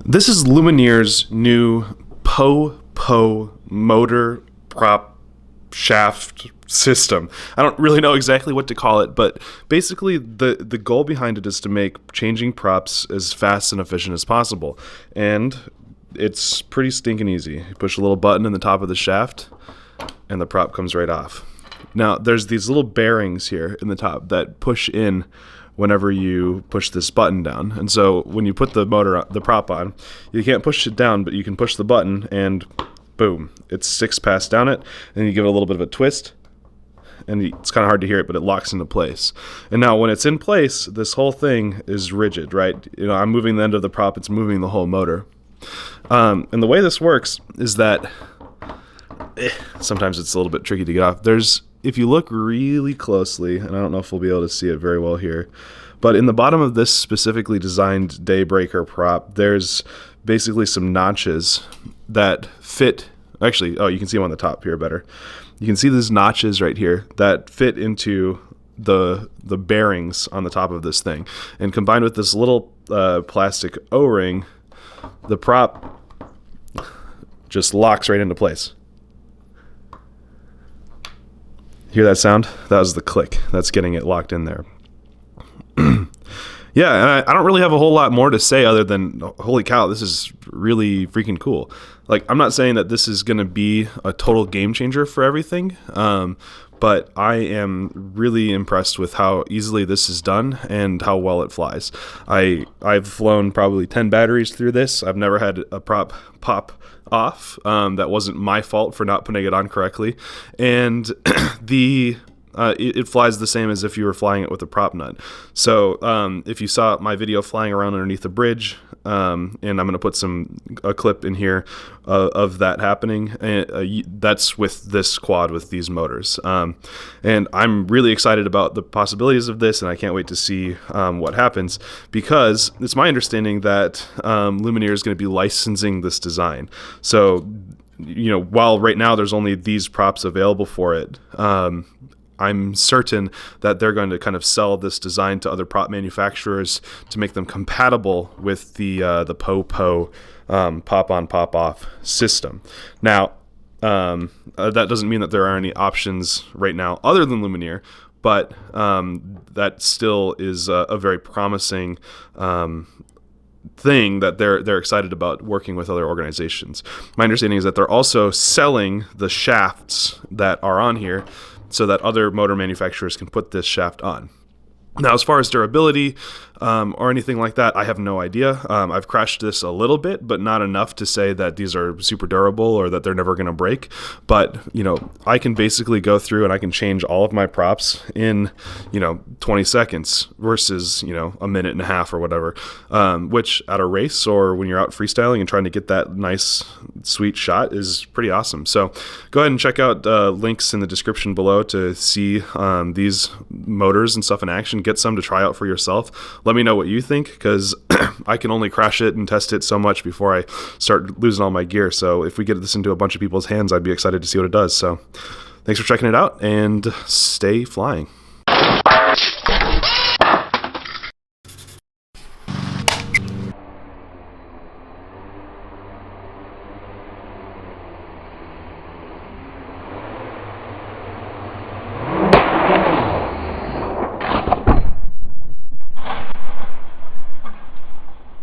This is Lumenier's new Po motor prop shaft system. I don't really know exactly what to call it, but basically the goal behind it is to make changing props as fast and efficient as possible. And it's pretty stinking easy. You push a little button in the top of the shaft and the prop comes right off. Now there's these little bearings here in the top that push in whenever you push this button down. And so when you put the prop on, you can't push it down, but you can push the button and boom, it sticks past down it, and you give it a little bit of a twist, and it's kind of hard to hear it, but it locks into place. And now when it's in place, this whole thing is rigid, right? You know, I'm moving the end of the prop, it's moving the whole motor. And the way this works is that sometimes it's a little bit tricky to get off. If you look really closely, and I don't know if we'll be able to see it very well here, but in the bottom of this specifically designed Daybreaker prop, there's basically some notches that fit. Actually, oh, you can see them on the top here better. You can see these notches right here that fit into the bearings on the top of this thing. And combined with this little plastic O-ring, the prop just locks right into place. Hear that sound? That was the click. That's getting it locked in there. Yeah, and I don't really have a whole lot more to say other than, holy cow, this is really freaking cool. Like, I'm not saying that this is going to be a total game changer for everything, but I am really impressed with how easily this is done and how well it flies. I've flown probably 10 batteries through this. I've never had a prop pop off. That wasn't my fault for not putting it on correctly. And it flies the same as if you were flying it with a prop nut. So if you saw my video flying around underneath a bridge, and I'm going to put a clip in here of that happening, that's with this quad with these motors. And I'm really excited about the possibilities of this, and I can't wait to see what happens, because it's my understanding that Lumenier is going to be licensing this design. So, you know, while right now there's only these props available for it, I'm certain that they're going to kind of sell this design to other prop manufacturers to make them compatible with the Po pop on pop off system. Now, that doesn't mean that there are any options right now other than Lumenier, but that still is a very promising thing that they're excited about working with other organizations. My understanding is that they're also selling the shafts that are on here, so that other motor manufacturers can put this shaft on. Now, as far as durability or anything like that, I have no idea. I've crashed this a little bit, but not enough to say that these are super durable or that they're never going to break. But, you know, I can basically go through and I can change all of my props in, 20 seconds versus, a minute and a half or whatever, which at a race or when you're out freestyling and trying to get that nice, sweet shot is pretty awesome. So go ahead and check out links in the description below to see these motors and stuff in action. Get some to try out for yourself. Let me know what you think, because I can only crash it and test it so much before I start losing all my gear. So if we get this into a bunch of people's hands, I'd be excited to see what it does. So thanks for checking it out, and stay flying.